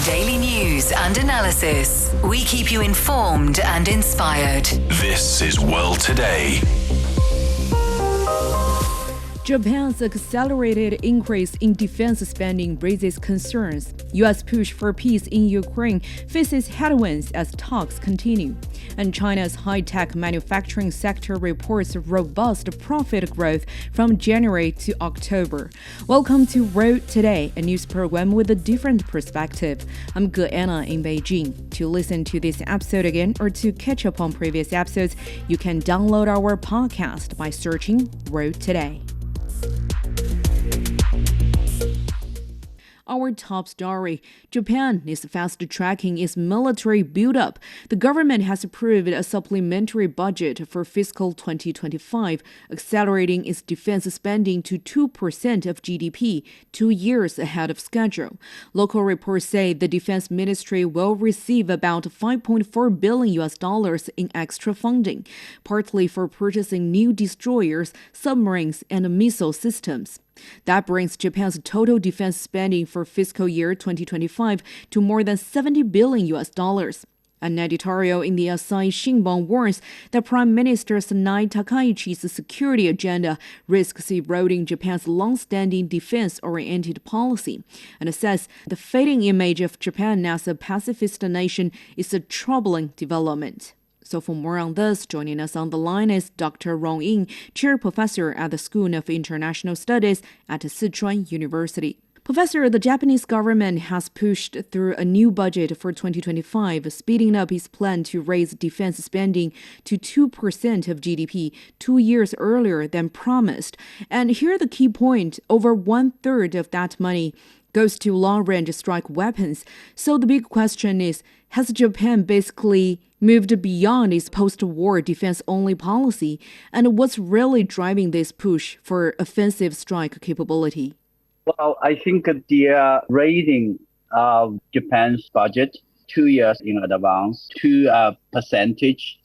Daily news and analysis. We keep you informed and inspired. This is World Today. Japan's accelerated increase in defense spending raises concerns. U.S. push for peace in Ukraine faces headwinds as talks continue. And China's high-tech manufacturing sector reports robust profit growth from January to October. Welcome to World Today, a news program with a different perspective. I'm Anna in Beijing. To listen to this episode again or to catch up on previous episodes, you can download our podcast by searching World Today. Our top story. Japan is fast-tracking its military build-up. The government has approved a supplementary budget for fiscal 2025, accelerating its defense spending to 2% of GDP, 2 years ahead of schedule. Local reports say the defense ministry will receive about $5.4 billion in extra funding, partly for purchasing new destroyers, submarines, and missile systems. That brings Japan's total defense spending for fiscal year 2025 to more than $70 billion. An editorial in the Asahi Shimbun warns that Prime Minister Sanai Takaichi's security agenda risks eroding Japan's long-standing defense-oriented policy, and says the fading image of Japan as a pacifist nation is a troubling development. So for more on this, joining us on the line is Dr. Rong Ying, Chair Professor at the School of International Studies at Sichuan University. Professor, the Japanese government has pushed through a new budget for 2025, speeding up its plan to raise defense spending to 2% of GDP 2 years earlier than promised. And here the key point, over 1/3 of that money goes to long-range strike weapons. So the big question is, has Japan basically moved beyond its post-war defense-only policy? And what's really driving this push for offensive strike capability? Well, I think the raising of Japan's budget 2 years in advance to a percentage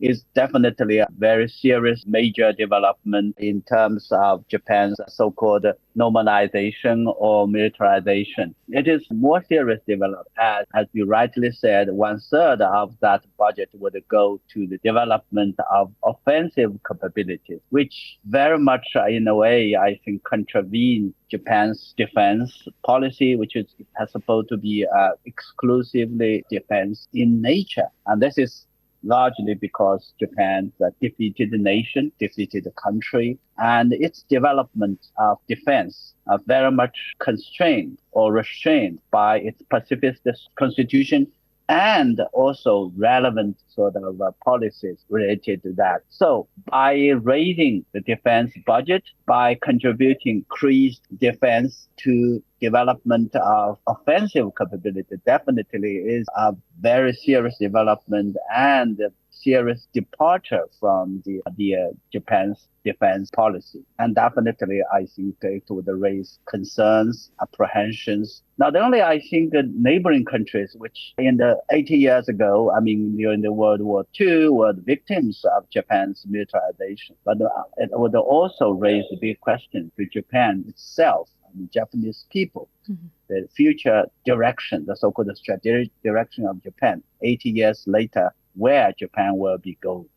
is definitely a very serious major development in terms of Japan's so-called normalization or militarization. It is more serious development as you rightly said, 1/3 of that budget would go to the development of offensive capabilities, which very much in a way, I think, contravene Japan's defense policy, which is supposed to be exclusively defense in nature. And this is largely because Japan's a defeated nation, defeated country, and its development of defense are very much constrained or restrained by its pacifist constitution and also relevant sort of policies related to that. So by raising the defense budget, by contributing increased defense to development of offensive capability, definitely is a very serious development and a serious departure from the Japan's defense policy. And definitely, I think it would raise concerns, apprehensions. Not only, I think, the neighboring countries, which in the 80 years ago, during the World War II, were the victims of Japan's militarization, but it would also raise the big question to Japan itself, Japanese people, the future direction, the so-called strategic direction of Japan, 80 years later, where Japan will be going.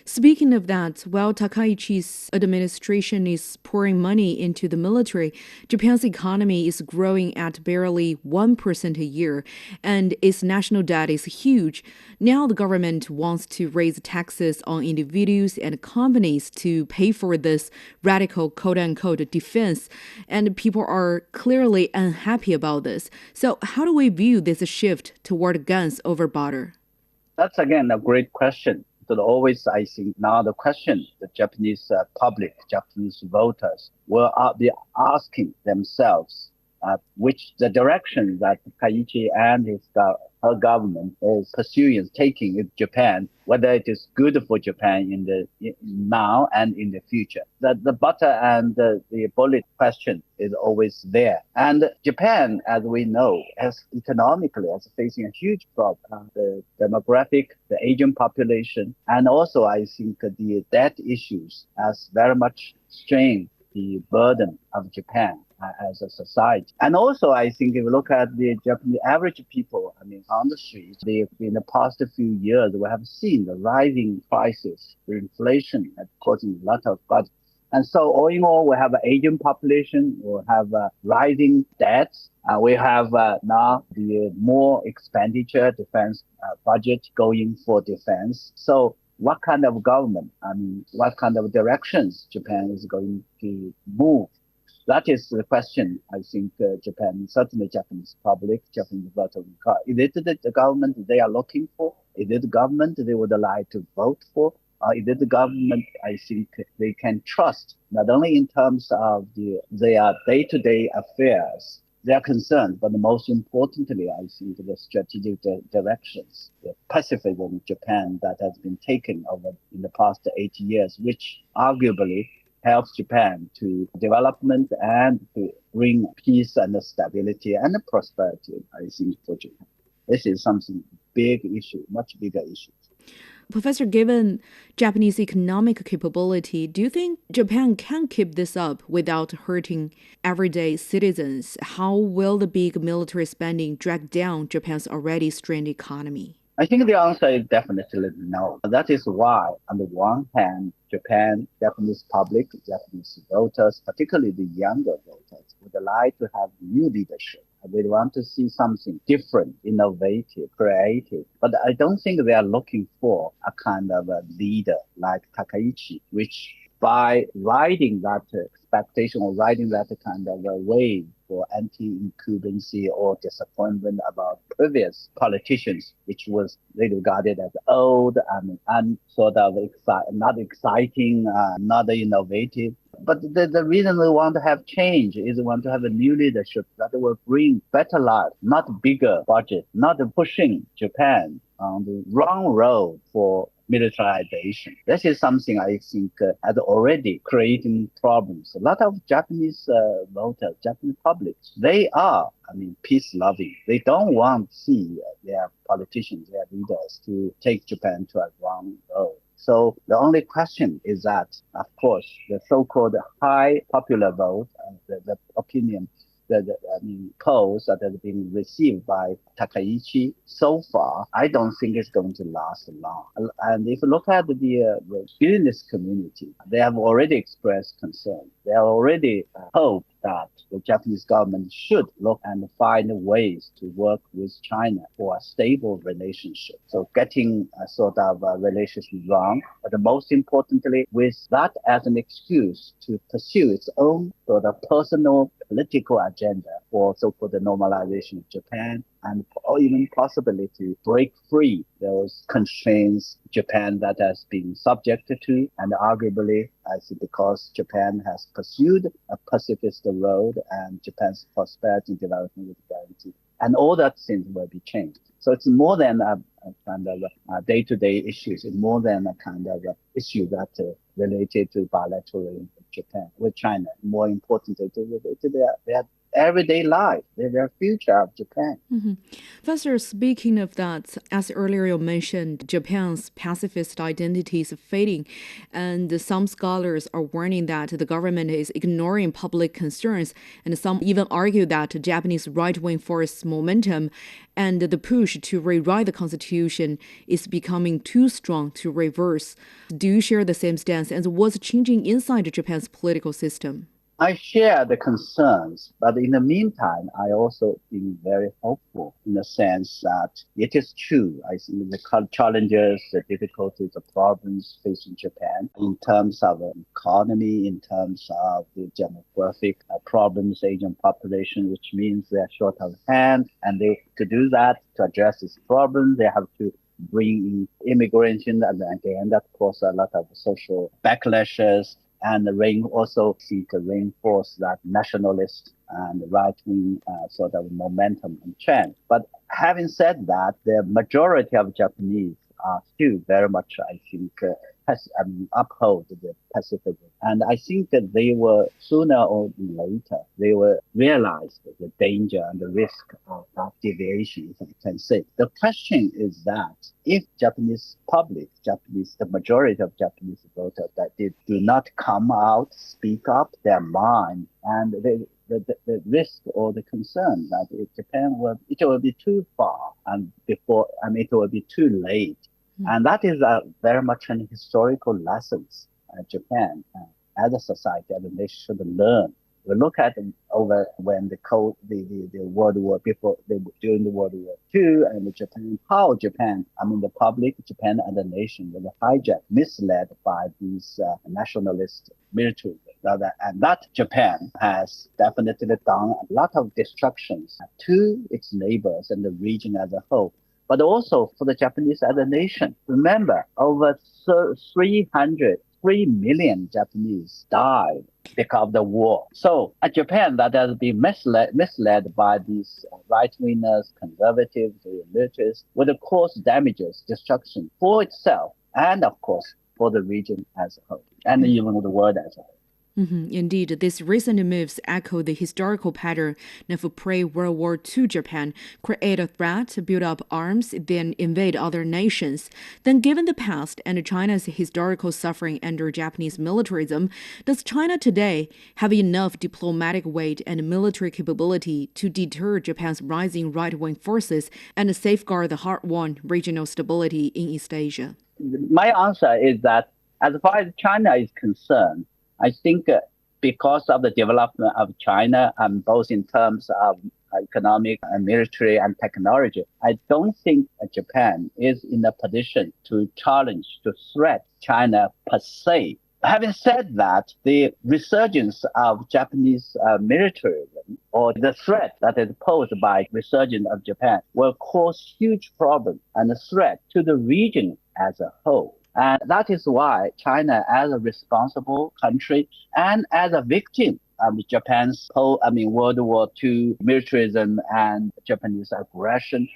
Speaking of that, while Takaichi's administration is pouring money into the military, Japan's economy is growing at barely 1% a year, and its national debt is huge. Now the government wants to raise taxes on individuals and companies to pay for this radical quote-unquote defense, and people are clearly unhappy about this. So how do we view this shift toward guns over border? That's, again, a great question. So always, I think, now the question the Japanese public, Japanese voters will be asking themselves which the direction that Takaichi and her government is pursuing, taking with Japan, whether it is good for Japan in now and in the future. The butter and the bullet question is always there. And Japan, as we know, economically is facing a huge problem. The demographic, the aging population, and also I think the debt issues has very much strained the burden of Japan. as a society. And also, I think if you look at the Japanese average people, on the streets, in the past few years, we have seen the rising prices, the inflation has causing a lot of budget. And so all in all, we have an aging population, we have rising debts, we have now the more expenditure defense budget going for defense. So what kind of government, what kind of directions Japan is going to move? That is the question, I think, Japan, certainly Japanese public, Japanese voters. Is it the government they are looking for? Is it the government they would like to vote for? Is it the government I think they can trust, not only in terms of their day-to-day affairs, their concerns, but most importantly, I think the strategic directions, the pacifism in Japan that has been taken over in the past 80 years, which arguably helps Japan to development and to bring peace and stability and prosperity, I think, for Japan. This is something big issue, much bigger issue. Professor, given Japanese economic capability, do you think Japan can keep this up without hurting everyday citizens? How will the big military spending drag down Japan's already strained economy? I think the answer is definitely no. That is why, on the one hand, Japanese public, Japanese voters, particularly the younger voters, would like to have new leadership. They want to see something different, innovative, creative. But I don't think they are looking for a kind of a leader like Takaichi, which by riding that expectation or riding that kind of a wave for anti-incumbency or disappointment about previous politicians, which was they regarded as old and sort of not exciting, not innovative. But the reason we want to have change is we want to have a new leadership that will bring better life, not bigger budget, not pushing Japan on the wrong road for militarization. This is something I think has already creating problems. A lot of Japanese voters, Japanese public, they are, peace-loving. They don't want to see their politicians, their leaders to take Japan to a wrong road. So the only question is that, of course, the so-called high popular vote, the opinion, polls that have been received by Takaichi so far, I don't think it's going to last long. And if you look at the business community, they have already expressed concern. They already hope that the Japanese government should look and find ways to work with China for a stable relationship. So getting a sort of a relationship wrong, but most importantly, with that as an excuse to pursue its own sort of personal political agenda for so-called normalization of Japan, and even possibly to break free those constraints Japan that has been subjected to. And arguably, I think because Japan has pursued a pacifist road and Japan's prosperity and development is guaranteed. And all that things will be changed. So it's more than a kind of day-to-day issues. It's more than a kind of issue that related to bilateral Japan with China. More importantly, related to their everyday life, their future of Japan. Mm-hmm. Professor, speaking of that, as earlier you mentioned, Japan's pacifist identity is fading, and some scholars are warning that the government is ignoring public concerns, and some even argue that Japanese right-wing force momentum and the push to rewrite the constitution is becoming too strong to reverse. Do you share the same stance, and what's changing inside Japan's political system? I share the concerns, but in the meantime, I also been very hopeful in the sense that it is true. I think the challenges, the difficulties, the problems facing Japan in terms of the economy, in terms of the demographic problems, aging population, which means they're short of hand, and to do that, to address this problem, they have to bring in immigration, and again, that causes a lot of social backlashes. And also seek to reinforce that nationalist and right-wing sort of momentum and trend. But having said that, the majority of Japanese are still very much, I think, uphold the pacifism. And I think that they will sooner or later, they will realize the danger and the risk of that deviation. can say. The question is that if Japanese public, the majority of Japanese voters, that they do not come out, speak up their mind, and the risk or the concern that it will be too far and it will be too late. And that is very much an historical lessons Japan as a society, as a nation should learn. We look at over when the World War during the World War II and how Japan, the public, Japan as a nation was hijacked, misled by these nationalist military. And that Japan has definitely done a lot of destructions to its neighbors and the region as a whole. But also for the Japanese as a nation. Remember, over 3 million Japanese died because of the war. So a Japan that has been misled by these right-wingers, conservatives, militaries, would cause damages, destruction for itself, and of course for the region as a whole, and even the world as a whole. Indeed, these recent moves echo the historical pattern of pre-World War II Japan: create a threat, build up arms, then invade other nations. Then, given the past and China's historical suffering under Japanese militarism, does China today have enough diplomatic weight and military capability to deter Japan's rising right-wing forces and safeguard the hard-won regional stability in East Asia? My answer is that as far as China is concerned, I think because of the development of China, both in terms of economic and military and technology, I don't think Japan is in a position to threat China per se. Having said that, the resurgence of Japanese militarism or the threat that is posed by resurgence of Japan will cause huge problems and a threat to the region as a whole. And that is why China, as a responsible country and as a victim of Japan's World War II militarism and Japanese aggression,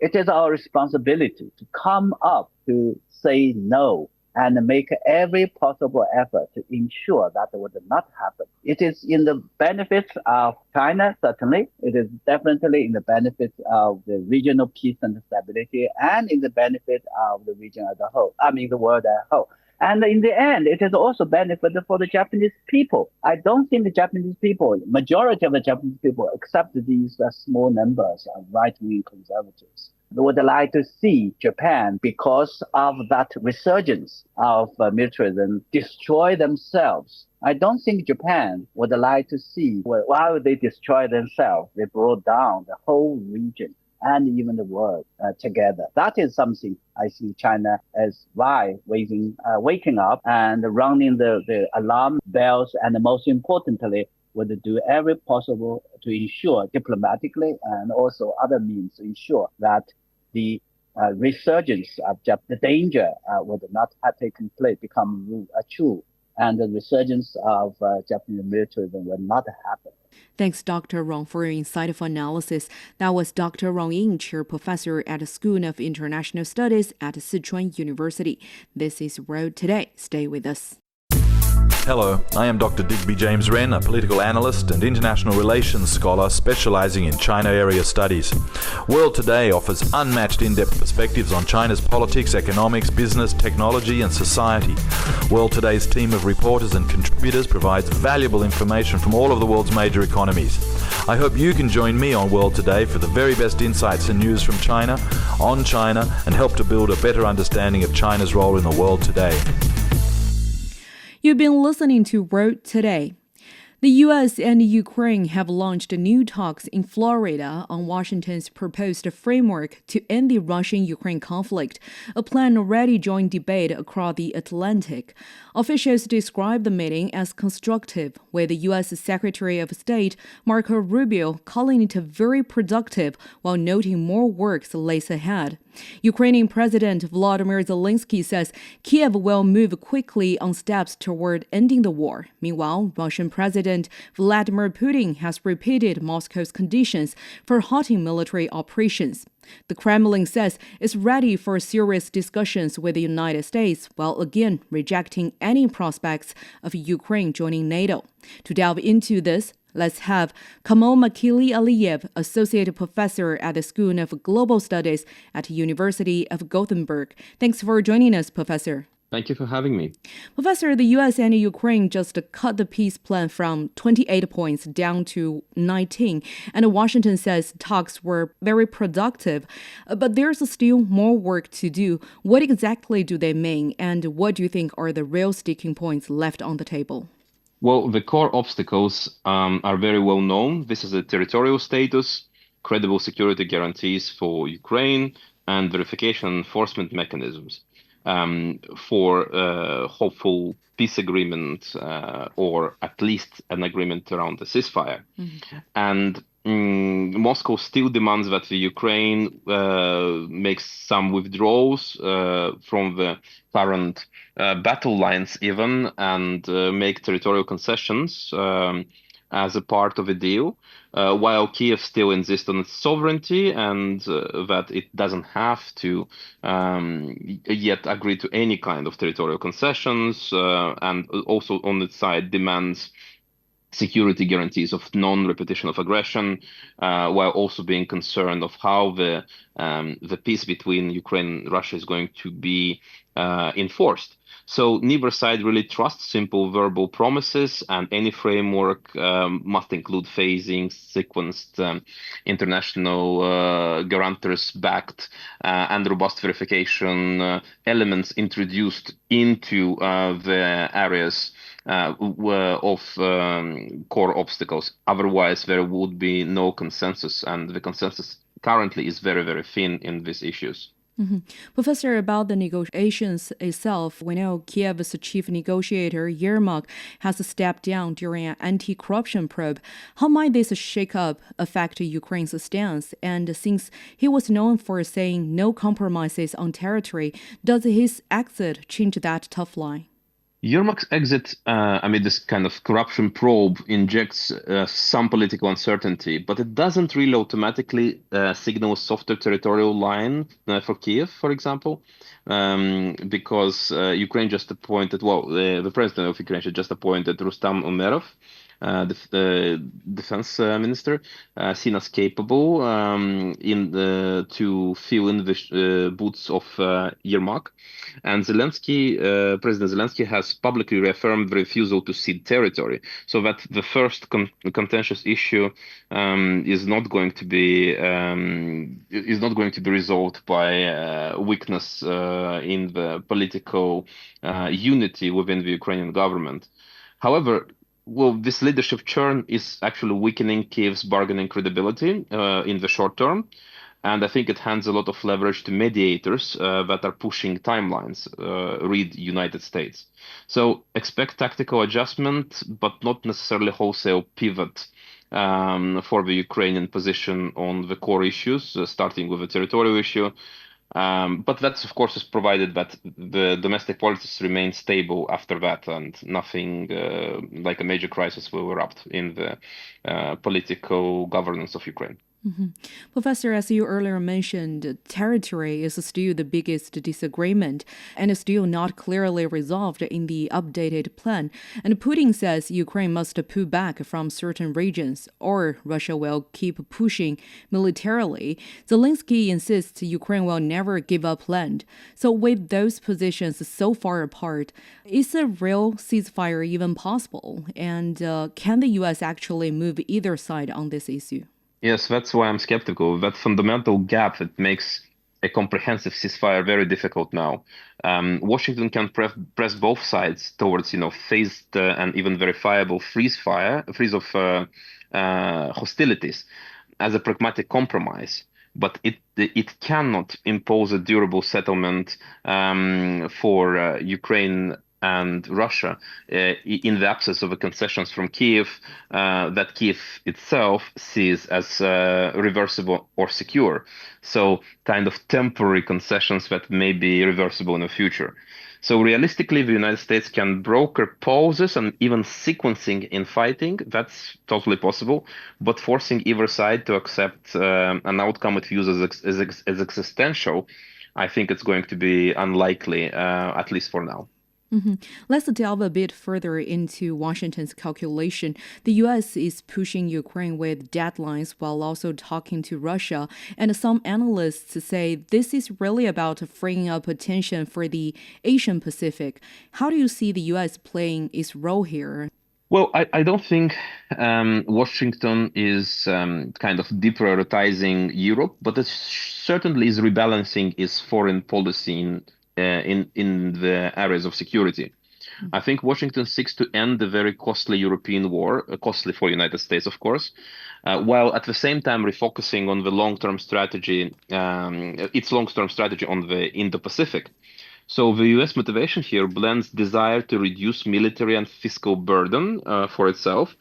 it is our responsibility to come up to say no and make every possible effort to ensure that would not happen. It is in the benefits of China, certainly. It is definitely in the benefits of the regional peace and stability, and in the benefit of the region as a whole, the world as a whole. And in the end, it is also benefit for the Japanese people. I don't think the Japanese people, majority of the Japanese people, except these small numbers of right-wing conservatives, would like to see Japan, because of that resurgence of militarism, destroy themselves. I don't think Japan would like to see, while they destroy themselves, they brought down the whole region and even the world together. That is something I see China as waking up and running the alarm bells, and most importantly, would do every possible to ensure diplomatically and also other means to ensure that the resurgence of the danger would not have taken place, become true, and the resurgence of Japanese militarism will not happen. Thanks, Dr. Rong, for your insightful analysis. That was Dr. Rong Ying, Chair Professor at the School of International Studies at Sichuan University. This is World Today. Stay with us. Hello, I am Dr. Digby James Wren, a political analyst and international relations scholar specializing in China area studies. World Today offers unmatched in-depth perspectives on China's politics, economics, business, technology, and society. World Today's team of reporters and contributors provides valuable information from all of the world's major economies. I hope you can join me on World Today for the very best insights and news from China, on China, and help to build a better understanding of China's role in the world today. You've been listening to World Today. The U.S. and Ukraine have launched new talks in Florida on Washington's proposed framework to end the Russian-Ukraine conflict, a plan already joined debate across the Atlantic. Officials describe the meeting as constructive, with the U.S. Secretary of State Marco Rubio calling it very productive while noting more work lays ahead. Ukrainian President Volodymyr Zelensky says Kyiv will move quickly on steps toward ending the war. Meanwhile, Russian President Vladimir Putin has repeated Moscow's conditions for halting military operations. The Kremlin says it's ready for serious discussions with the United States, while again rejecting any prospects of Ukraine joining NATO. To delve into this, Let's have Kamal Makili Aliyev, Associate Professor at the School of Global Studies at University of Gothenburg. Thanks for joining us, Professor. Thank you for having me. Professor, the U.S. and Ukraine just cut the peace plan from 28 points down to 19, and Washington says talks were very productive. But there's still more work to do. What exactly do they mean, and what do you think are the real sticking points left on the table? Well, the core obstacles are very well known. This is a territorial status, credible security guarantees for Ukraine, and verification enforcement mechanisms for hopeful peace agreement or at least an agreement around the ceasefire. And Moscow still demands that the Ukraine makes some withdrawals from the current battle lines even and make territorial concessions as a part of a deal, while Kiev still insists on its sovereignty and that it doesn't have to yet agree to any kind of territorial concessions, and also on its side demands security guarantees of non-repetition of aggression, while also being concerned of how the peace between Ukraine and Russia is going to be enforced. So neither side really trusts simple verbal promises, and any framework must include phasing, sequenced, international guarantors-backed and robust verification elements introduced into the areas of core obstacles. Otherwise, there would be no consensus, and the consensus currently is very, very thin in these issues. Professor, about the negotiations itself, we know Kiev's chief negotiator, Yermak, has stepped down during an anti-corruption probe. How might this shake-up affect Ukraine's stance? And since he was known for saying no compromises on territory, does his exit change that tough line? Yermak's exit amid this kind of corruption probe injects some political uncertainty, but it doesn't really automatically signal a softer territorial line for Kiev, for example, because Ukraine just appointed, the president of Ukraine just appointed Rustam Umerov, the defense minister, seen as capable to fill in the boots of Yermak. And President Zelensky has publicly reaffirmed the refusal to cede territory, so that the first contentious issue is not going to be resolved by weakness in the political unity within the Ukrainian government. However, this leadership churn is actually weakening Kiev's bargaining credibility in the short term. And I think it hands a lot of leverage to mediators that are pushing timelines, read United States. So expect tactical adjustment, but not necessarily wholesale pivot for the Ukrainian position on the core issues, starting with the territorial issue. But that's, of course, is provided that the domestic politics remain stable after that, and nothing like a major crisis will erupt in the political governance of Ukraine. Professor, as you earlier mentioned, territory is still the biggest disagreement and is still not clearly resolved in the updated plan. And Putin says Ukraine must pull back from certain regions or Russia will keep pushing militarily. Zelensky insists Ukraine will never give up land. So with those positions so far apart, is a real ceasefire even possible? And can the U.S. actually move either side on this issue? Yes, that's why I'm skeptical. That fundamental gap that makes a comprehensive ceasefire very difficult now. Washington can press both sides towards, phased and even verifiable freeze of hostilities as a pragmatic compromise. But it cannot impose a durable settlement for Ukraine and Russia in the absence of the concessions from Kiev that Kiev itself sees as reversible or secure. So kind of temporary concessions that may be reversible in the future. So realistically, the United States can broker pauses and even sequencing in fighting. That's totally possible. But forcing either side to accept an outcome it views as existential, I think it's going to be unlikely, at least for now. Let's delve a bit further into Washington's calculation. The U.S. is pushing Ukraine with deadlines while also talking to Russia, and some analysts say this is really about freeing up attention for the Asian Pacific. How do you see the U.S. playing its role here? Well, I don't think Washington is kind of deprioritizing Europe, but it certainly is rebalancing its foreign policy in the areas of security. I think Washington seeks to end the very costly European war, costly for the United States, of course, while at the same time refocusing on the long-term strategy, its long-term strategy on the Indo-Pacific. So the US motivation here blends desire to reduce military and fiscal burden for itself,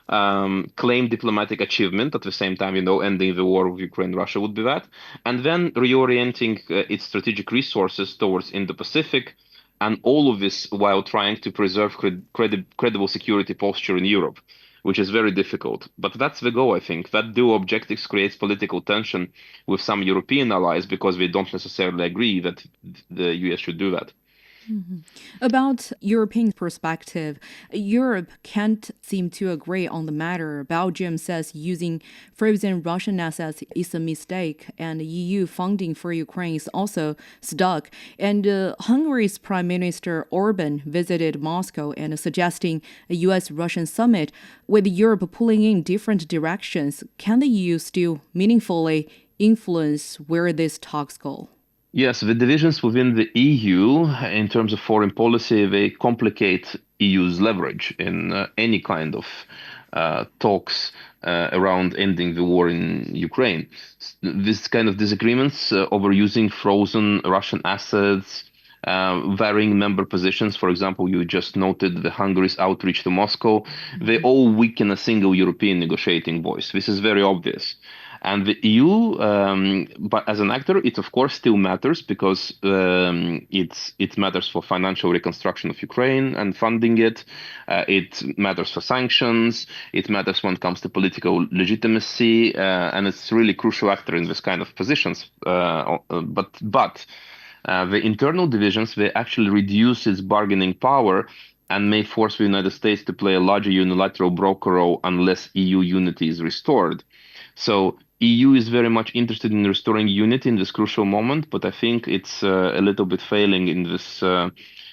claim diplomatic achievement at the same time, ending the war with Ukraine, Russia would be that, and then reorienting its strategic resources towards Indo-Pacific, and all of this while trying to preserve credible security posture in Europe, which is very difficult. But that's the goal, I think. That dual objectives creates political tension with some European allies because they don't necessarily agree that the US should do that. About European perspective, Europe can't seem to agree on the matter. Belgium says using frozen Russian assets is a mistake, and EU funding for Ukraine is also stuck. And Hungary's Prime Minister Orban visited Moscow and suggesting a US-Russian summit with Europe pulling in different directions. Can the EU still meaningfully influence where these talks go? Yes, the divisions within the EU in terms of foreign policy, they complicate EU's leverage in any kind of talks around ending the war in Ukraine. This kind of disagreements over using frozen Russian assets, varying member positions. For example, you just noted the Hungary's outreach to Moscow. They all weaken a single European negotiating voice. This is very obvious. And the EU, but as an actor, it of course still matters because it matters for financial reconstruction of Ukraine and funding it. It matters for sanctions. It matters when it comes to political legitimacy, and it's really crucial actor in this kind of positions. But the internal divisions, they actually reduce its bargaining power and may force the United States to play a larger unilateral broker role unless EU unity is restored. So EU is very much interested in restoring unity in this crucial moment, but I think it's a little bit failing in this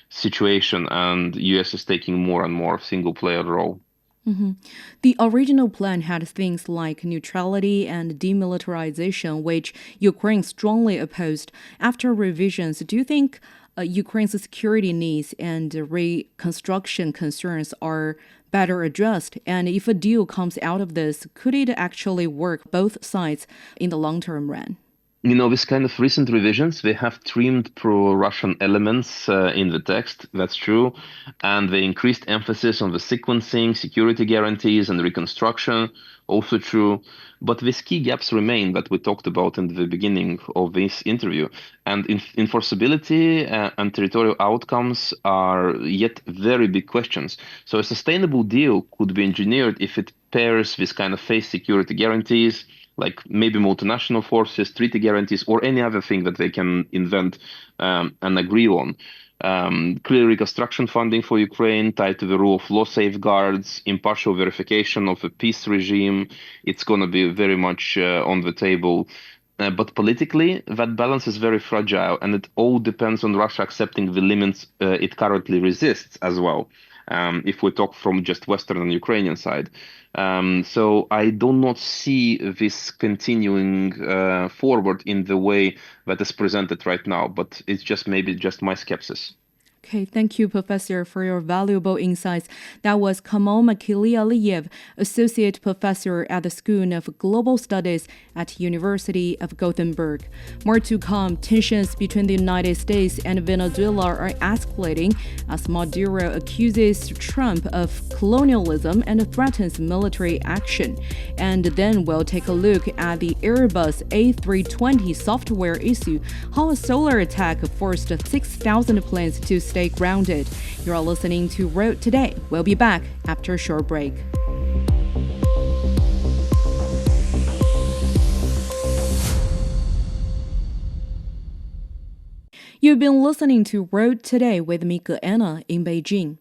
situation, and US is taking more and more single-player role. The original plan had things like neutrality and demilitarization, which Ukraine strongly opposed. After revisions, do you think Ukraine's security needs and reconstruction concerns are better addressed? And if a deal comes out of this, could it actually work both sides in the long-term run? This kind of recent revisions, they have trimmed pro-Russian elements in the text, that's true, and they increased emphasis on the sequencing, security guarantees, and reconstruction, also true. But these key gaps remain that we talked about in the beginning of this interview. And enforceability and territorial outcomes are yet very big questions. So a sustainable deal could be engineered if it pairs this kind of phase security guarantees, like maybe multinational forces, treaty guarantees, or any other thing that they can invent and agree on. Clear reconstruction funding for Ukraine tied to the rule of law safeguards, impartial verification of a peace regime. It's going to be very much on the table. But politically, that balance is very fragile, and it all depends on Russia accepting the limits it currently resists as well. If we talk from just Western and Ukrainian side. So I do not see this continuing forward in the way that is presented right now, but it's just maybe just my skepsis. Okay, thank you, Professor, for your valuable insights. That was Kamol Makilialiyev, Associate Professor at the School of Global Studies at University of Gothenburg. More to come. Tensions between the United States and Venezuela are escalating as Maduro accuses Trump of colonialism and threatens military action. And then we'll take a look at the Airbus A320 software issue, how a solar attack forced 6,000 planes to stay grounded. You're listening to Road Today. We'll be back after a short break. You've been listening to World Today with me, Anna, in Beijing.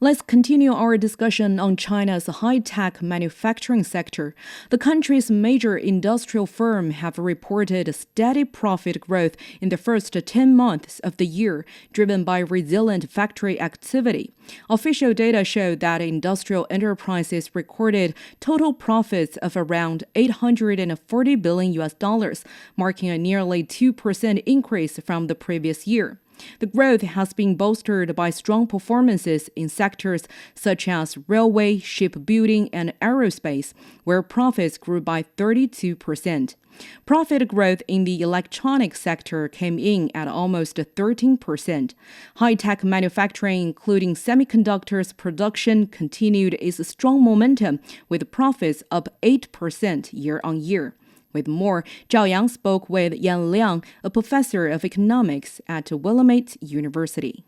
Let's continue our discussion on China's high-tech manufacturing sector. The country's major industrial firms have reported steady profit growth in the first 10 months of the year, driven by resilient factory activity. Official data show that industrial enterprises recorded total profits of around $840 billion, marking a nearly 2% increase from the previous year. The growth has been bolstered by strong performances in sectors such as railway, shipbuilding, and aerospace, where profits grew by 32%. Profit growth in the electronics sector came in at almost 13%. High-tech manufacturing, including semiconductors production, continued its strong momentum, with profits up 8% year-on-year. With more, Zhao Yang spoke with Yan Liang, a professor of economics at Willamette University.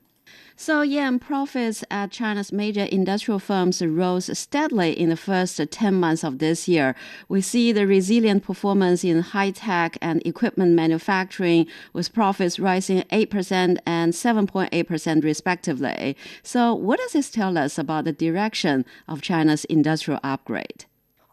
So, Yan, profits at China's major industrial firms rose steadily in the first 10 months of this year. We see the resilient performance in high-tech and equipment manufacturing, with profits rising 8% and 7.8% respectively. So, what does this tell us about the direction of China's industrial upgrade?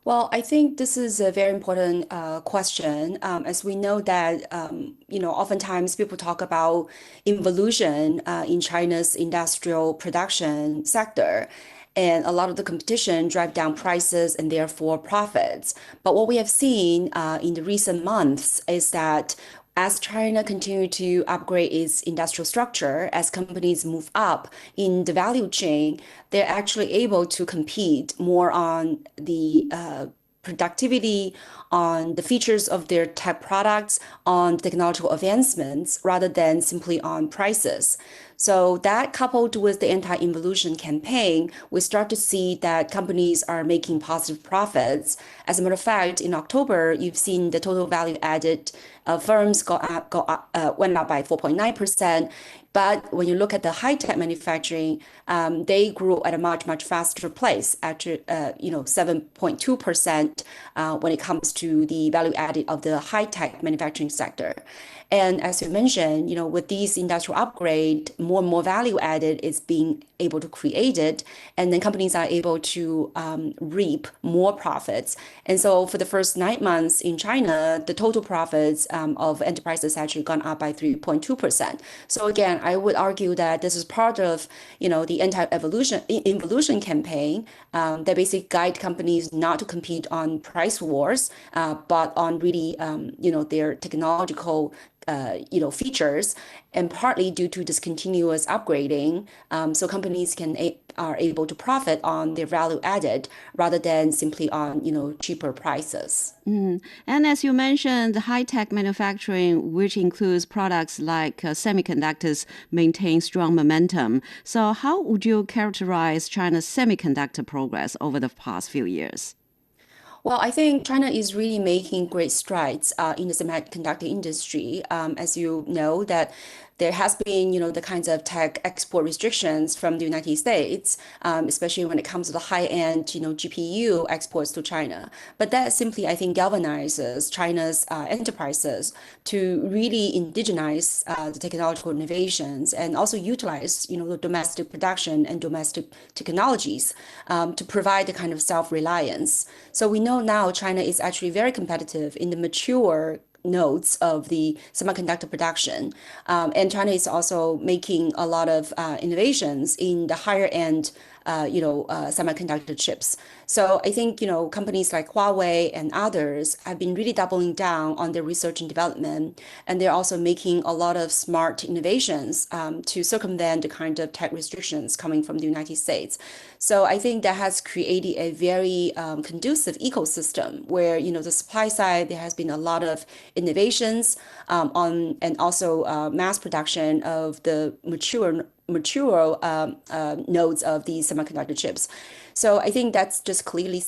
Well, I think this is a very important question, as we know that, oftentimes people talk about involution in China's industrial production sector. And a lot of the competition drive down prices and therefore profits. But what we have seen in the recent months is that as China continues to upgrade its industrial structure, as companies move up in the value chain, they're actually able to compete more on the productivity, on the features of their tech products, on technological advancements, rather than simply on prices. So that coupled with the anti-involution campaign, we start to see that companies are making positive profits. As a matter of fact, in October, you've seen the total value added firms went up by 4.9%. But when you look at the high-tech manufacturing, they grew at a much, much faster pace, actually, 7.2% when it comes to the value added of the high-tech manufacturing sector. And as you mentioned, with these industrial upgrade, more and more value added is being able to create it, and then companies are able to reap more profits. And so for the first 9 months in China, the total profits of enterprises actually gone up by 3.2%. So again, I would argue that this is part of, the anti-involution campaign that basically guide companies not to compete on price wars, but on really, their technological features, and partly due to this continuous upgrading, so companies are able to profit on their value added rather than simply on cheaper prices. And as you mentioned, high-tech manufacturing, which includes products like semiconductors, maintain strong momentum. So how would you characterize China's semiconductor progress over the past few years? Well, I think China is really making great strides in the semiconductor industry. As you know, that there has been, the kinds of tech export restrictions from the United States, especially when it comes to the high-end, GPU exports to China. But that simply, I think, galvanizes China's enterprises to really indigenize the technological innovations and also utilize, the domestic production and domestic technologies to provide the kind of self-reliance. So we know now China is actually very competitive in the mature nodes of the semiconductor production. And China is also making a lot of innovations in the higher end semiconductor chips. So I think, companies like Huawei and others have been really doubling down on their research and development. And they're also making a lot of smart innovations to circumvent the kind of tech restrictions coming from the United States. So I think that has created a very conducive ecosystem where, the supply side, there has been a lot of innovations and also mass production of the mature nodes of these semiconductor chips. So I think that's just clearly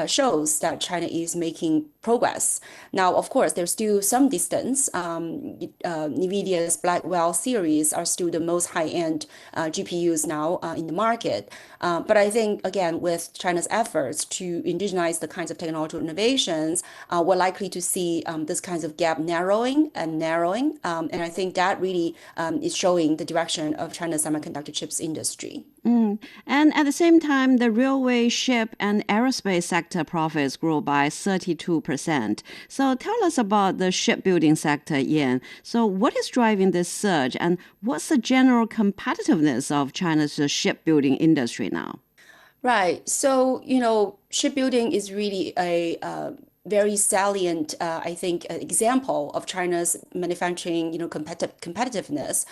shows that China is making progress. Now, of course, there's still some distance. NVIDIA's Blackwell series are still the most high-end GPUs now in the market. But I think, again, with China's efforts to indigenize the kinds of technological innovations, we're likely to see this kinds of gap narrowing. And I think that really is showing the direction of China's semiconductor chips industry. And at the same time, the railway, ship, and aerospace sector profits grew by 32%. So tell us about the shipbuilding sector, Ian. So what is driving this surge, and what's the general competitiveness of China's shipbuilding industry now? Right. So, shipbuilding is really a very salient, I think, example of China's manufacturing, competitiveness.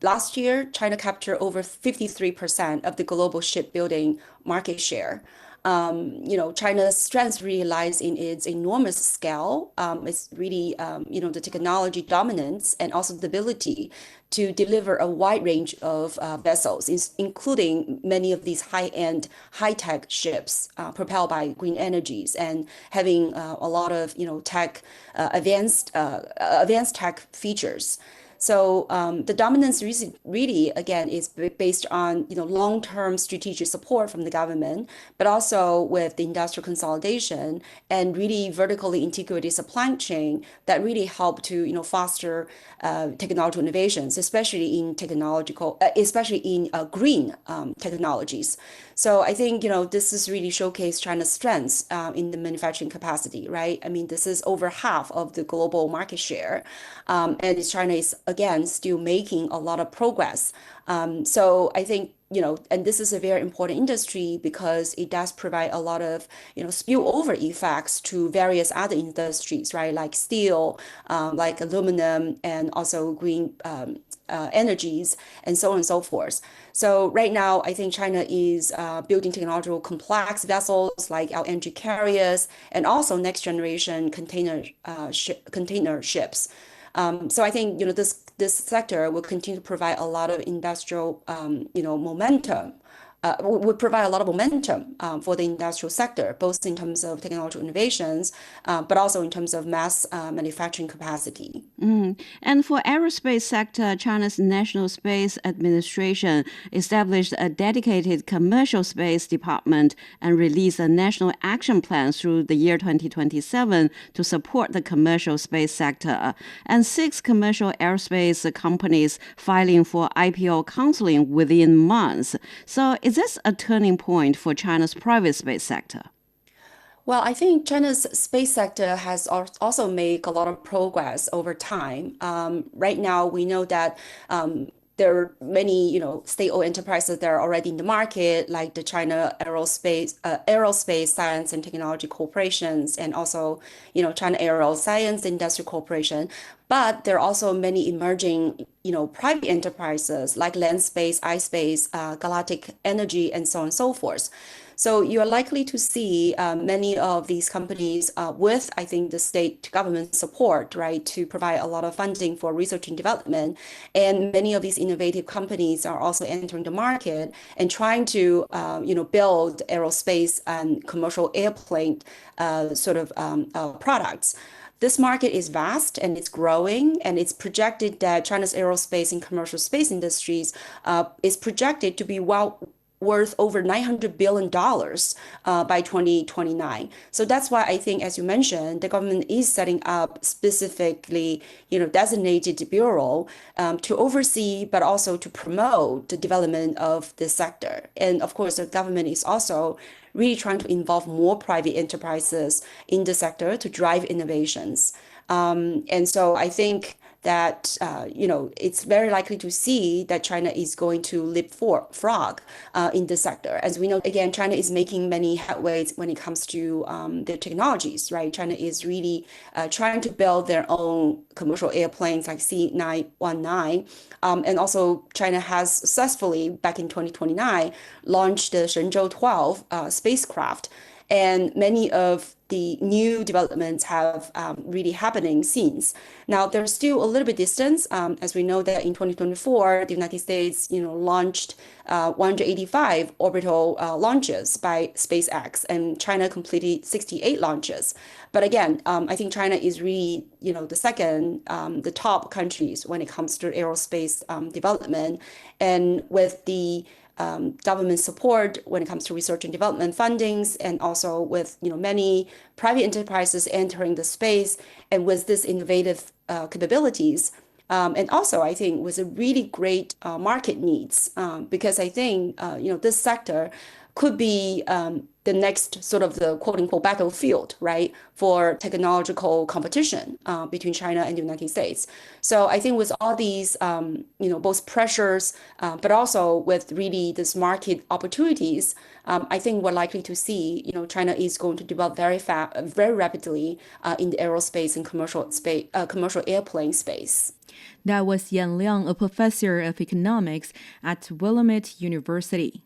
Last year, China captured over 53% of the global shipbuilding market share. China's strength really lies in its enormous scale. It's really, the technology dominance and also the ability to deliver a wide range of vessels, including many of these high-end, high-tech ships propelled by green energies and having a lot of, advanced tech features. So the dominance really, again, is based on long-term strategic support from the government, but also with the industrial consolidation and really vertically integrated supply chain that really help to foster technological innovations, especially in green technologies. So I think this is really showcase China's strengths in the manufacturing capacity, right? I mean, this is over half of the global market share, and China is again still making a lot of progress. So I think and this is a very important industry because it does provide a lot of spillover effects to various other industries, right? Like steel, like aluminum, and also green energies, and so on and so forth. So right now, I think China is building technological complex vessels like LNG carriers and also next generation container ships. So I think this sector will continue to provide a lot of industrial momentum. Would provide a lot of momentum for the industrial sector, both in terms of technological innovations, but also in terms of mass manufacturing capacity. And for aerospace sector, China's National Space Administration established a dedicated commercial space department and released a national action plan through the year 2027 to support the commercial space sector. And 6 commercial aerospace companies filing for IPO counseling within months. So is this a turning point for China's private space sector? Well, I think China's space sector has also made a lot of progress over time. Right now, we know that there are many, state-owned enterprises that are already in the market, like the China Aerospace Science and Technology Corporations, and also, China Aeroscience Industry Corporation. But there are also many emerging, private enterprises like Land Space, iSpace, Galactic Energy, and so on and so forth. So you are likely to see many of these companies with, I think, the state government support, right, to provide a lot of funding for research and development. And many of these innovative companies are also entering the market and trying to, build aerospace and commercial airplane products. This market is vast and it's growing, and it's projected that China's aerospace and commercial space industries is projected to be worth over $900 billion by 2029. So that's why I think, as you mentioned, the government is setting up specifically, designated bureau to oversee, but also to promote the development of this sector. And of course, the government is also really trying to involve more private enterprises in the sector to drive innovations. And so I think that it's very likely to see that China is going to leapfrog in this sector. As we know, again, China is making many headways when it comes to their technologies, right? China is really trying to build their own commercial airplanes like C919. And also China has successfully, back in 2029, launched the Shenzhou 12 spacecraft. And many of the new developments have really happening since. Now, there's still a little bit distance, as we know that in 2024, the United States, launched 185 orbital launches by SpaceX, and China completed 68 launches. But again, I think China is really, the second, the top countries when it comes to aerospace development, and with the government support when it comes to research and development fundings, and also with many private enterprises entering the space, and with this innovative capabilities. And also, I think with a really great market needs, because I think this sector could be the next sort of the quote unquote battlefield, right, for technological competition between China and the United States. So I think with all these, both pressures, but also with really this market opportunities, I think we're likely to see, China is going to develop very rapidly in the aerospace and commercial airplane space. That was Yan Liang, a professor of economics at Willamette University.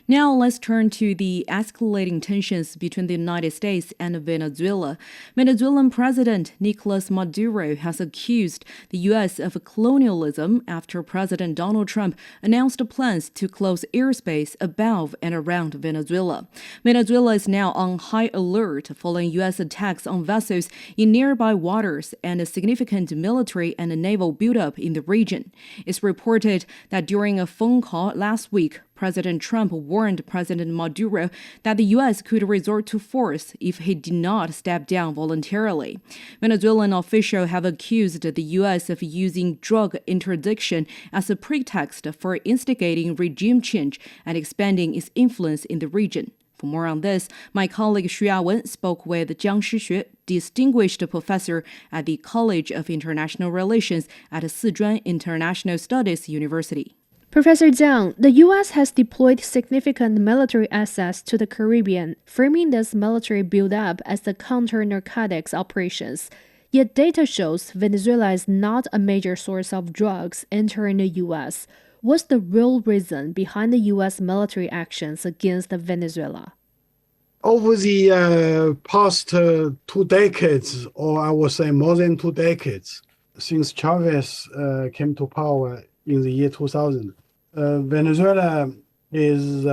Now let's turn to the escalating tensions between the United States and Venezuela. Venezuelan President Nicolas Maduro has accused the U.S. of colonialism after President Donald Trump announced plans to close airspace above and around Venezuela. Venezuela is now on high alert following U.S. attacks on vessels in nearby waters and a significant military and naval buildup in the region. It's reported that during a phone call last week, President Trump warned President Maduro that the U.S. could resort to force if he did not step down voluntarily. Venezuelan officials have accused the U.S. of using drug interdiction as a pretext for instigating regime change and expanding its influence in the region. For more on this, my colleague Xu Yawen spoke with Jiang Shixue, distinguished professor at the College of International Relations at Sichuan International Studies University. Professor Jiang, the U.S. has deployed significant military assets to the Caribbean, framing this military buildup as the counter-narcotics operations. Yet data shows Venezuela is not a major source of drugs entering the U.S. What's the real reason behind the U.S. military actions against Venezuela? Over the past 2 decades, or I would say more than 2 decades, since Chavez came to power in the year 2000, Venezuela is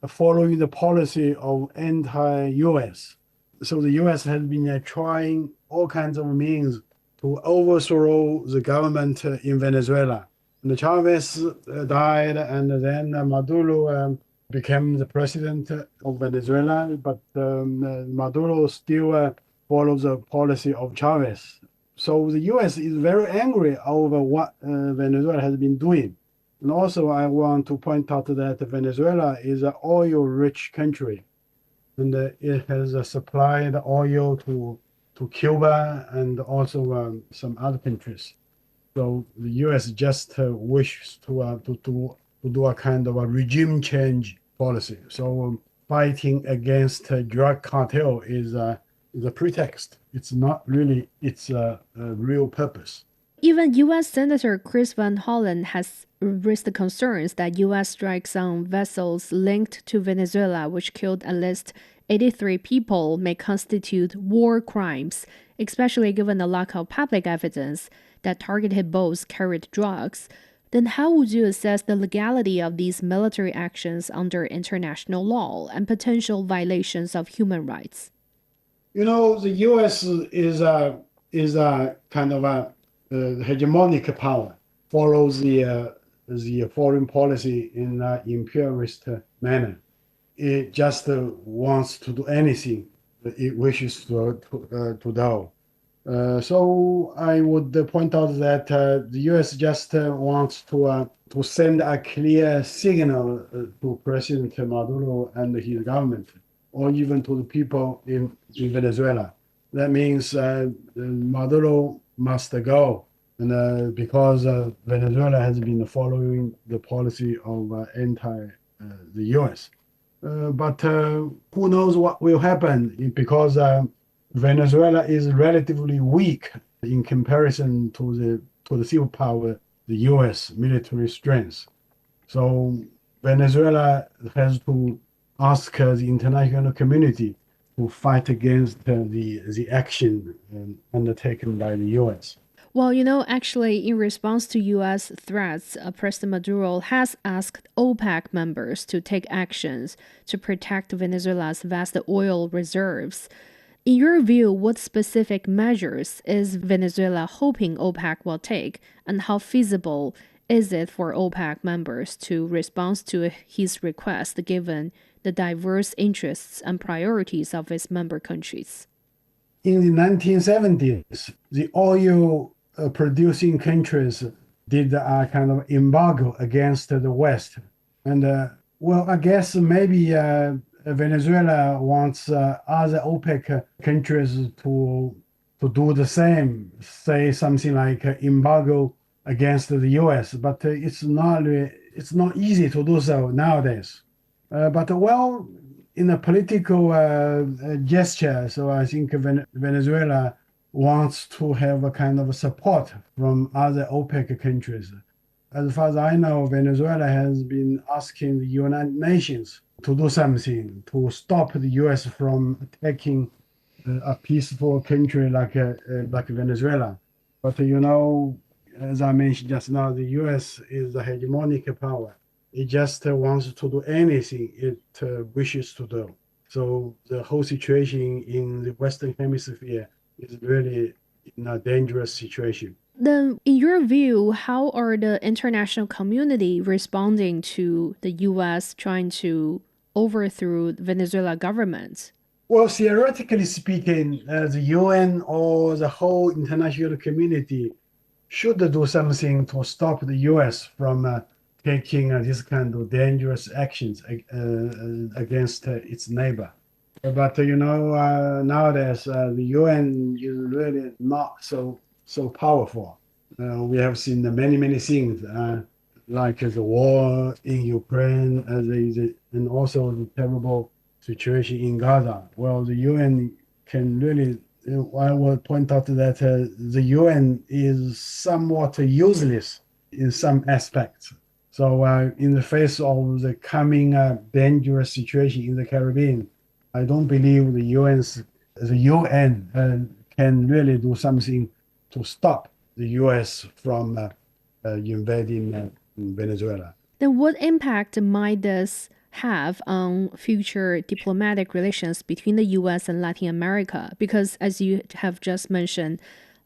following the policy of anti-U.S. So the U.S. has been trying all kinds of means to overthrow the government in Venezuela. And Chavez died, and then Maduro became the president of Venezuela, but Maduro still follows the policy of Chavez. So the U.S. is very angry over what Venezuela has been doing. And also I want to point out that Venezuela is an oil-rich country, and it has supplied oil to Cuba and also some other countries. So the U.S. just wishes to do a kind of a regime change policy. So fighting against drug cartel is a pretext. It's not really its real purpose. Even U.S. Senator Chris Van Hollen has raised concerns that U.S. strikes on vessels linked to Venezuela, which killed at least 83 people, may constitute war crimes, especially given the lack of public evidence that targeted boats carried drugs. Then how would you assess the legality of these military actions under international law and potential violations of human rights? The U.S. is a kind of a hegemonic power, follows the foreign policy in an imperialist manner. It just wants to do anything it wishes to do. So I would point out that the U.S. just wants to send a clear signal to President Maduro and his government, or even to the people in Venezuela. That means Maduro must go, and because Venezuela has been following the policy of the U.S. But who knows what will happen, because Venezuela is relatively weak in comparison to the superpower, the U.S. military strength. So Venezuela has to ask the international community to fight against the action undertaken by the U.S. Well, actually, in response to U.S. threats, President Maduro has asked OPEC members to take actions to protect Venezuela's vast oil reserves. In your view, what specific measures is Venezuela hoping OPEC will take, and how feasible is it for OPEC members to respond to his request given the diverse interests and priorities of its member countries? In the 1970s, the oil producing countries did a kind of embargo against the West. And I guess maybe Venezuela wants other OPEC countries to do the same, say something like embargo against the U.S., but it's not easy to do so nowadays. In a political gesture, so I think Venezuela wants to have a kind of support from other OPEC countries. As far as I know, Venezuela has been asking the United Nations to do something to stop the U.S. from attacking a peaceful country like Venezuela. But as I mentioned just now, the U.S. is the hegemonic power. It just wants to do anything it wishes to do. So the whole situation in the Western Hemisphere is really in a dangerous situation. Then, in your view, how are the international community responding to the U.S. trying to overthrow the Venezuela government? Well, theoretically speaking, the UN or the whole international community should do something to stop the U.S. from taking this kind of dangerous actions against its neighbor. But nowadays the UN is really not so powerful. We have seen many things like the war in Ukraine and also the terrible situation in Gaza. Well, the UN can really, I will point out that the UN is somewhat useless in some aspects. So in the face of the coming dangerous situation in the Caribbean, I don't believe the UN can really do something to stop the U.S. from invading Venezuela. Then what impact might this have on future diplomatic relations between the U.S. and Latin America? Because as you have just mentioned,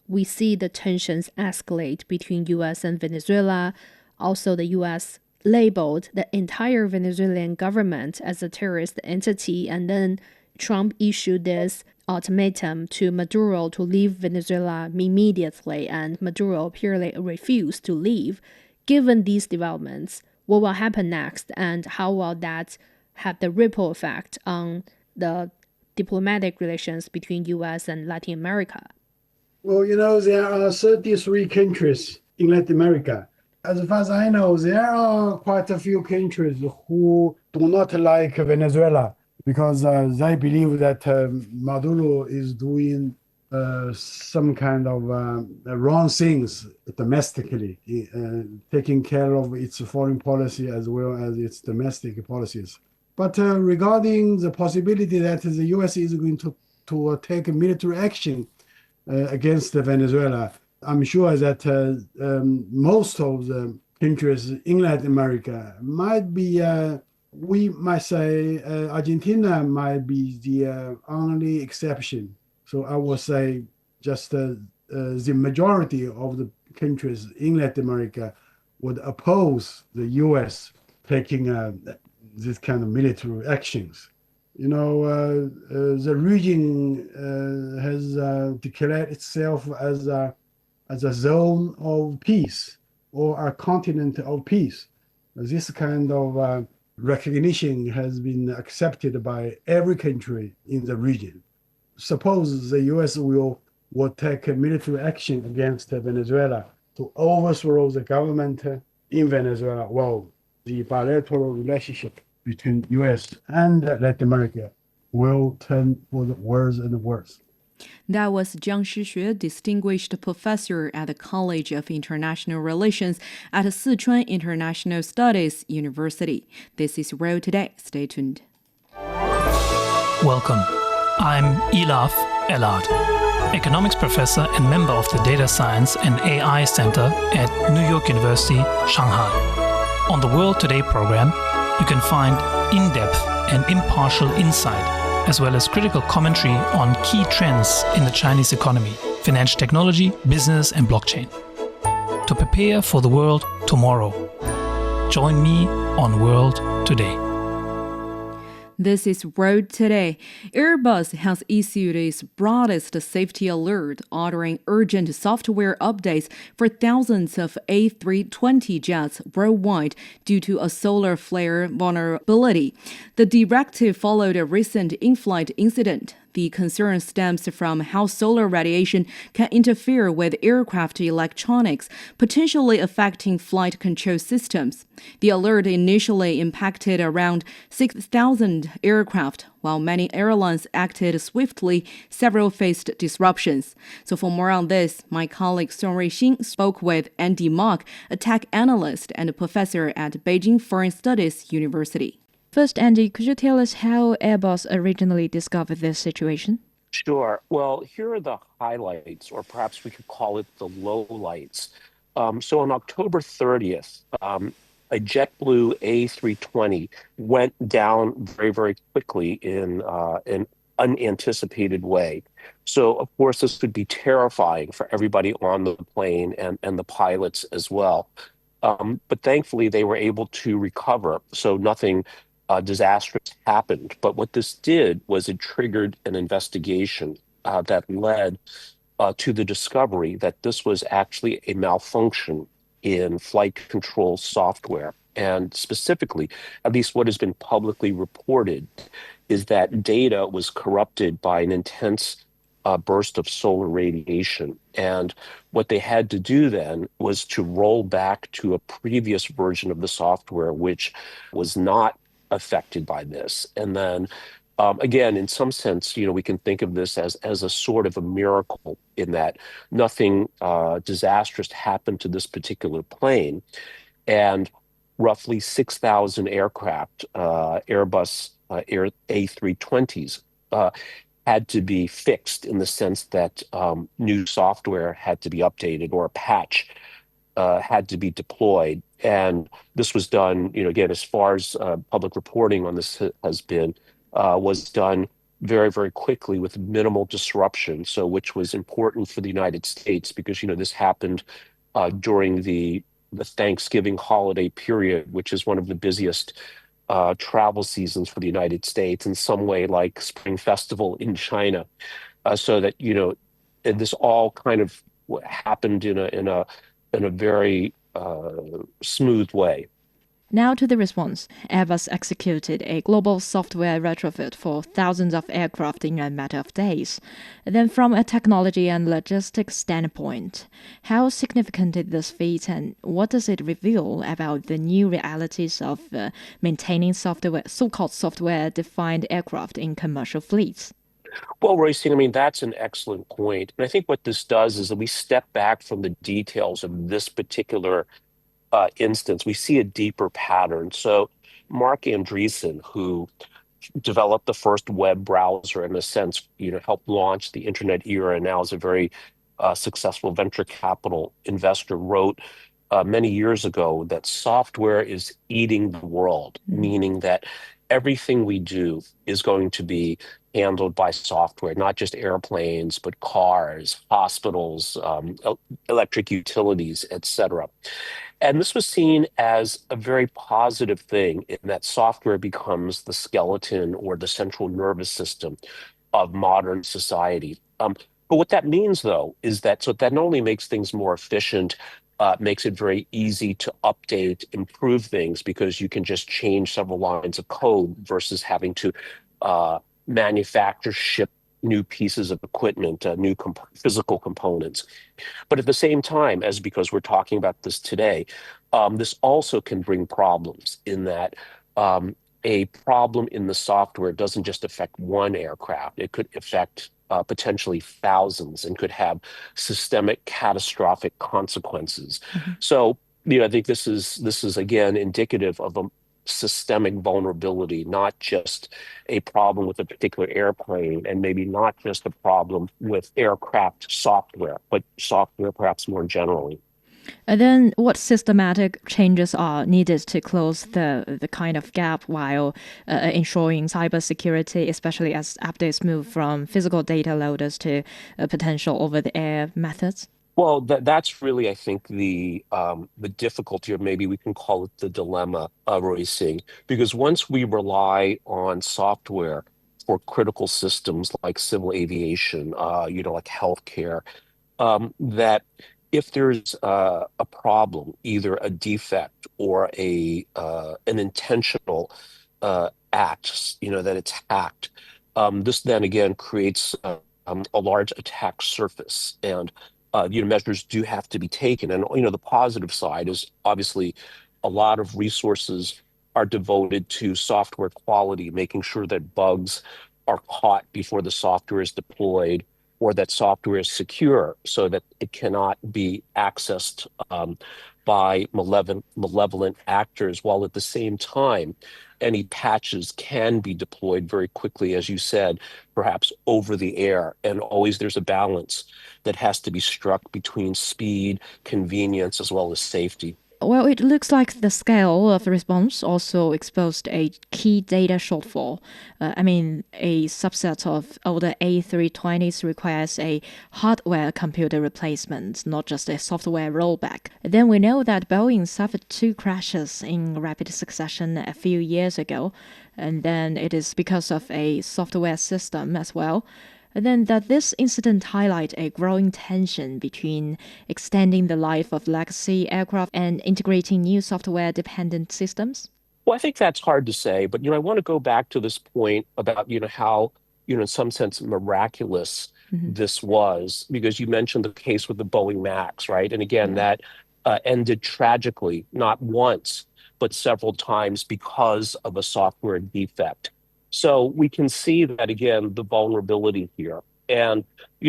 we see the tensions escalate between U.S. and Venezuela. Also, the U.S. labeled the entire Venezuelan government as a terrorist entity, and then Trump issued this ultimatum to Maduro to leave Venezuela immediately, and Maduro apparently refused to leave. Given these developments, what will happen next, and how will that have the ripple effect on the diplomatic relations between U.S. and Latin America? Well, there are 33 countries in Latin America. As far as I know, there are quite a few countries who do not like Venezuela because they believe that Maduro is doing some kind of wrong things domestically, taking care of its foreign policy as well as its domestic policies. But regarding the possibility that the U.S. is going to take military action against Venezuela, I'm sure that most of the countries in Latin America might be, we might say Argentina might be the only exception. So I would say just the majority of the countries in Latin America would oppose the U.S. taking this kind of military actions. The region has declared itself as a zone of peace or a continent of peace. This kind of recognition has been accepted by every country in the region. Suppose the U.S. will take military action against Venezuela to overthrow the government in Venezuela. Well, the bilateral relationship between U.S. and Latin America will turn for the worse and worse. That was Jiang Shixue, Distinguished Professor at the College of International Relations at Sichuan International Studies University. This is World Today. Stay tuned. Welcome. I'm Elaf Elad, economics professor and member of the Data Science and AI Center at New York University, Shanghai. On the World Today program, you can find in-depth and impartial insight, as well as critical commentary on key trends in the Chinese economy, financial technology, business, and blockchain. To prepare for the world tomorrow, join me on World Today. This is World Today. Airbus has issued its broadest safety alert, ordering urgent software updates for thousands of A320 jets worldwide due to a solar flare vulnerability. The directive followed a recent in-flight incident. The concern stems from how solar radiation can interfere with aircraft electronics, potentially affecting flight control systems. The alert initially impacted around 6,000 aircraft. While many airlines acted swiftly, several faced disruptions. So for more on this, my colleague Song Ruixing spoke with Andy Mok, a tech analyst and a professor at Beijing Foreign Studies University. First, Andy, could you tell us how Airbus originally discovered this situation? Sure. Well, here are the highlights, or perhaps we could call it the lowlights. So on October 30th, a JetBlue A320 went down very, very quickly in an unanticipated way. So, of course, this would be terrifying for everybody on the plane and the pilots as well. But thankfully, they were able to recover. So nothing disastrous happened. But what this did was it triggered an investigation that led to the discovery that this was actually a malfunction in flight control software. And specifically, at least what has been publicly reported, is that data was corrupted by an intense burst of solar radiation. And what they had to do then was to roll back to a previous version of the software, which was not affected by this. And then again, in some sense, we can think of this as a sort of a miracle in that nothing disastrous happened to this particular plane. And roughly 6,000 aircraft, Airbus A320s, had to be fixed in the sense that new software had to be updated or a patch had to be deployed. And this was done, again, as far as public reporting on this has been, was done very, very quickly with minimal disruption. So, which was important for the United States because, this happened during the Thanksgiving holiday period, which is one of the busiest travel seasons for the United States, in some way like Spring Festival in China. So that, this all kind of happened in a very smooth way. Now to the response. Airbus executed a global software retrofit for thousands of aircraft in a matter of days. Then from a technology and logistics standpoint, how significant is this feat and what does it reveal about the new realities of maintaining so-called software-defined aircraft in commercial fleets? Well, Ruixing, that's an excellent point. And I think what this does is that we step back from the details of this particular instance. We see a deeper pattern. So Mark Andreessen, who developed the first web browser, in a sense, helped launch the internet era, and now is a very successful venture capital investor, wrote many years ago that software is eating the world, meaning that everything we do is going to be handled by software, not just airplanes, but cars, hospitals, electric utilities, etc. And this was seen as a very positive thing in that software becomes the skeleton or the central nervous system of modern society. But what that means, though, is that that not only makes things more efficient, makes it very easy to update, improve things, because you can just change several lines of code versus having to manufacture, ship new pieces of equipment, new physical components. But at the same time, because we're talking about this today, this also can bring problems in that a problem in the software doesn't just affect one aircraft. It could affect potentially thousands and could have systemic catastrophic consequences. So, I think this is again indicative of a systemic vulnerability, not just a problem with a particular airplane, and maybe not just a problem with aircraft software, but software perhaps more generally. And then what systematic changes are needed to close the kind of gap while ensuring cybersecurity, especially as updates move from physical data loaders to potential over-the-air methods? Well, that's really, I think, the difficulty, or maybe we can call it the dilemma, Roy, because once we rely on software for critical systems like civil aviation, like healthcare, that if there's a problem, either a defect or an intentional act, that it's hacked, this then again creates a large attack surface, and measures do have to be taken. And the positive side is obviously a lot of resources are devoted to software quality, making sure that bugs are caught before the software is deployed, or that software is secure so that it cannot be accessed by malevolent actors, while at the same time, any patches can be deployed very quickly, as you said, perhaps over the air. And always there's a balance that has to be struck between speed, convenience, as well as safety. Well, it looks like the scale of the response also exposed a key data shortfall. A subset of older A320s requires a hardware computer replacement, not just a software rollback. Then we know that Boeing suffered 2 crashes in rapid succession a few years ago, and then it is because of a software system as well. And then does this incident highlight a growing tension between extending the life of legacy aircraft and integrating new software-dependent systems? Well, I think that's hard to say, but I want to go back to this point about how in some sense miraculous this was, because you mentioned the case with the Boeing Max, right? And again, that ended tragically, not once, but several times because of a software defect. So we can see that, again, the vulnerability here. And,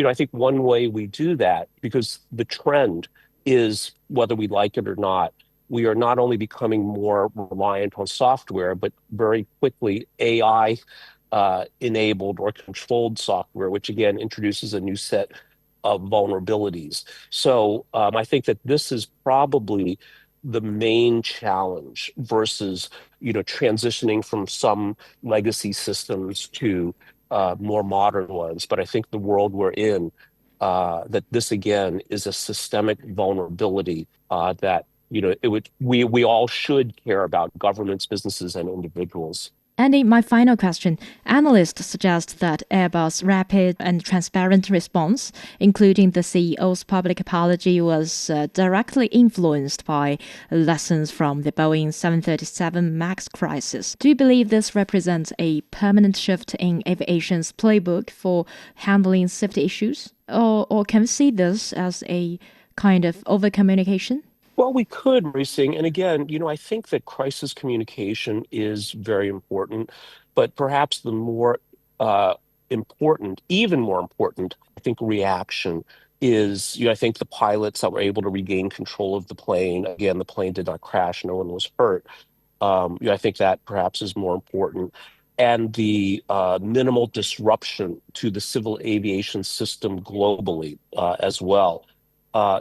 I think one way we do that, because the trend is, whether we like it or not, we are not only becoming more reliant on software, but very quickly AI enabled or controlled software, which again introduces a new set of vulnerabilities. So I think that this is probably the main challenge versus transitioning from some legacy systems to more modern ones. But I think the world we're in, that this again is a systemic vulnerability that we all should care about, governments, businesses, and individuals. Andy, my final question. Analysts suggest that Airbus' rapid and transparent response, including the CEO's public apology, was directly influenced by lessons from the Boeing 737 MAX crisis. Do you believe this represents a permanent shift in aviation's playbook for handling safety issues? Or can we see this as a kind of over-communication? Well, we could, racing. And again, I think that crisis communication is very important, but perhaps the more important, even more important, I think reaction is, I think the pilots that were able to regain control of the plane, again, the plane did not crash, no one was hurt. I think that perhaps is more important. And the minimal disruption to the civil aviation system globally as well.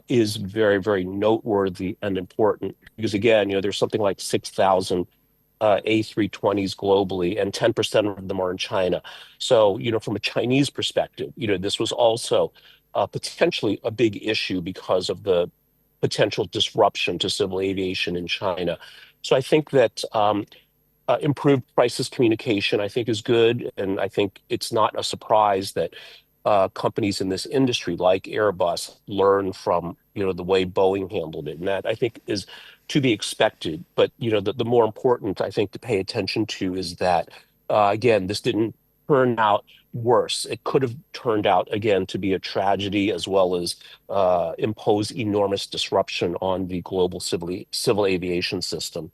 Is very, very noteworthy and important, because again, there's something like 6,000 A320s globally, and 10% of them are in China. So, from a Chinese perspective, this was also potentially a big issue because of the potential disruption to civil aviation in China. So I think that improved crisis communication, I think, is good, and I think it's not a surprise that companies in this industry like Airbus learn from the way Boeing handled it, and that I think is to be expected. But the more important, I think, to pay attention to is that again, this didn't turn out worse. It could have turned out again to be a tragedy, as well as impose enormous disruption on the global civil aviation system.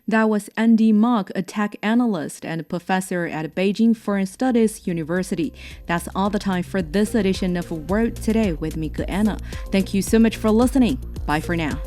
That was Andy Mok, a tech analyst and professor at Beijing Foreign Studies University. That's all the time for this edition of World Today with me, Anna. Thank you so much for listening. Bye for now.